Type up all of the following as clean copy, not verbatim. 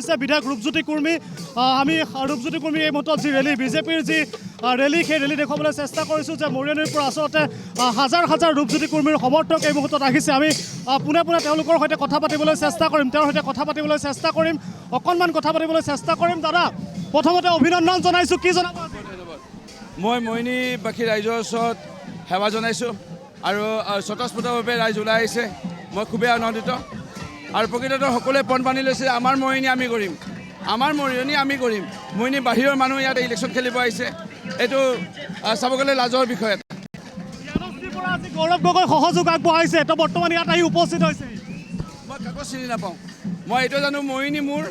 হৈছে বিধায়ক ৰূপজ্যোতি কুৰ্মী আমি ৰূপজ্যোতি কুৰ্মী এই মুহূৰ্তত যি ৰেলী বিজেপিৰ যি ৰেলী সেই ৰেলী দেখুৱাবলৈ চেষ্টা কৰিছোঁ যে মৰিয়নিৰ পৰা আচলতে হাজাৰ হাজাৰ ৰূপজ্যোতি কুৰ্মীৰ সমৰ্থক এই মুহূৰ্তত আহিছে আমি পোনে পোনে তেওঁলোকৰ সৈতে কথা পাতিবলৈ চেষ্টা কৰিম তেওঁৰ সৈতে কথা পাতিবলৈ চেষ্টা কৰিম অকণমান কথা পাতিবলৈ চেষ্টা কৰিম দাদা প্ৰথমতে অভিনন্দন জনাইছোঁ কি জনাব মই মৰিয়নিবাসী ৰাইজৰ ওচৰত সেৱা জনাইছোঁ আৰু স্বতঃস্ফূৰ্তভাৱে ৰাইজ ওলাই আহিছে মই খুবেই আনন্দিত আৰু প্ৰকৃততে সকলোৱে পণ বান্ধি লৈছে আমাৰ মৰিয়নি আমি কৰিম আমাৰ মৰিয়নি আমি কৰিম মৰিয়নি বাহিৰৰ মানুহ ইয়াত ইলেকশ্যন খেলিব আহিছে এইটো চাব গ'লে লাজৰ বিষয় এটা গৌৰৱ গগৈ সহযোগ আগবঢ়াইছে তো বৰ্তমান ইয়াত আহি উপস্থিত হৈছে মই কাকো চিনি নাপাওঁ মই এইটো জানো মৰিয়নি মোৰ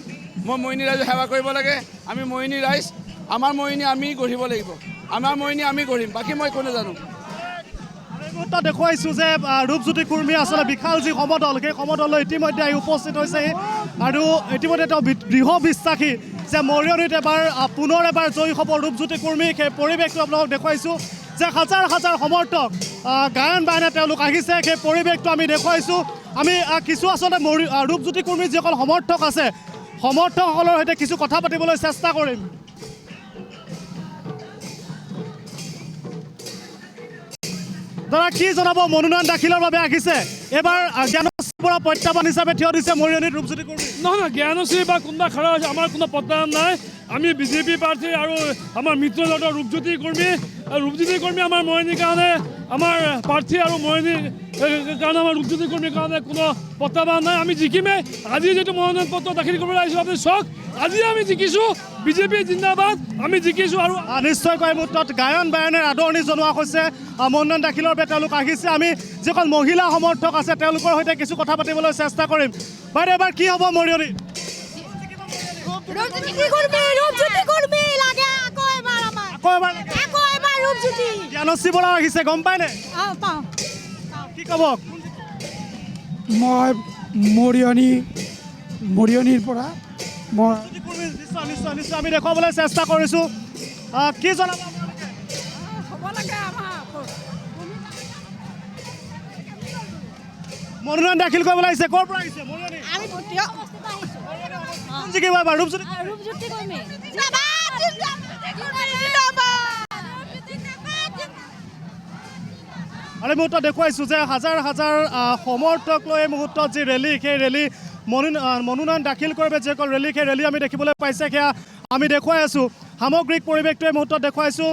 মই মৰিয়নি ৰাইজক সেৱা কৰিব লাগে আমি মৰিয়নি ৰাইজ আমাৰ মৰিয়নি আমি গঢ়িব লাগিব আমাৰ মৰিয়নি আমি গঢ়িম বাকী মই একো নাজানো দেখুৱাইছোঁ যে ৰূপজ্যোতি কুৰ্মী আচলতে বিশাল যি সমদল সেই সমদললৈ ইতিমধ্যে আহি উপস্থিত হৈছে আৰু ইতিমধ্যে তেওঁ দৃঢ় বিশ্বাসী যে মৰিয়নিত পুনৰ এবাৰ জয়ী হ'ব ৰূপজ্যোতি কুৰ্মী সেই পৰিৱেশটো আপোনালোকক দেখুৱাইছোঁ যে হাজাৰ হাজাৰ সমৰ্থক গায়ন বায়নে তেওঁলোক আহিছে সেই পৰিৱেশটো আমি দেখুৱাইছোঁ আমি কিছু আচলতে ৰূপজ্যোতি কুৰ্মীৰ যিসকল সমৰ্থক আছে সমৰ্থকসকলৰ সৈতে কিছু কথা পাতিবলৈ চেষ্টা কৰিম দাদা কি জনাব মনোনয়ন দাখিলৰ বাবে আহিছে এবাৰ জ্ঞানশ্ৰী বৰা প্ৰত্যাহ্বান হিচাপে থিয় দিছে মৰিয়নিত ৰূপজ্যোতি কুৰ্মী নহয় জ্ঞানশ্ৰী বা কোনোবা খাৰা হৈছে আমাৰ কোনো প্ৰত্যাহ্বান নাই আমি বিজেপি প্ৰাৰ্থী আৰু আমাৰ মিত্ৰজোঁটৰ ৰূপজ্যোতি কুৰ্মী আমাৰ মৰিয়নিৰ কাৰণে আমাৰ প্ৰাৰ্থী আৰু মৰিয়নিৰ কাৰণে আমাৰ ৰূপজ্যোতি কুৰ্মীৰ কাৰণে কোনো প্ৰত্যাহ্বান নাই আমি জিকিমেই আজি যিটো মনোনয়ন পত্ৰ দাখিল কৰিবলৈ আহিছোঁ আপুনি চাওক আজি আমি জিকিছোঁ বিজেপি জিন্দাবাদ আমি জিকিছোঁ আৰু নিশ্চয়কৈ এই মুহূৰ্তত গায়ন বায়নেৰে আদৰণি জনোৱা হৈছে মনোনয়ন দাখিলৰ বাবে তেওঁলোক আহিছে আমি যিসকল মহিলা সমৰ্থক আছে তেওঁলোকৰ সৈতে কিছু কথা পাতিবলৈ চেষ্টা কৰিম বাইদেউ এবাৰ কি হ'ব মৰিয়নি জ্ঞানশ্ৰী বৰা আহিছে গম পায়নে কি ক'ব মই মৰিয়নিৰ পৰা মই নিশ্চয় নিশ্চয় নিশ্চয় আমি দেখুৱাবলৈ চেষ্টা কৰিছোঁ কি জনাব মনোনয়ন দাখিল কৰিবলৈ আহিছে ক'ৰ পৰা আহিছে মৰিয়নি জিকিব এবাৰ ৰূপজ্যোতি আৰু এই মুহূৰ্তত দেখুৱাইছোঁ যে হাজাৰ হাজাৰ সমৰ্থক লৈ এই মুহূৰ্তত যি ৰেলী সেই ৰেলী মনোনয়ন দাখিল কৰিব যিসকল ৰেলী সেই ৰেলী আমি দেখিবলৈ পাইছে সেয়া আমি দেখুৱাই আছোঁ সামগ্ৰিক পৰিৱেশটো এই মুহূৰ্তত দেখুৱাইছোঁ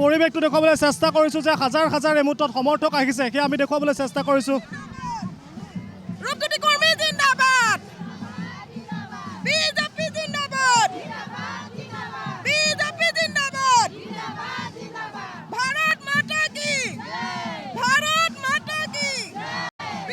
পৰিৱেশটো দেখুৱাবলৈ চেষ্টা কৰিছোঁ যে হাজাৰ হাজাৰ এই মুহূৰ্তত সমৰ্থক আহিছে সেয়া আমি দেখুৱাবলৈ চেষ্টা কৰিছোঁ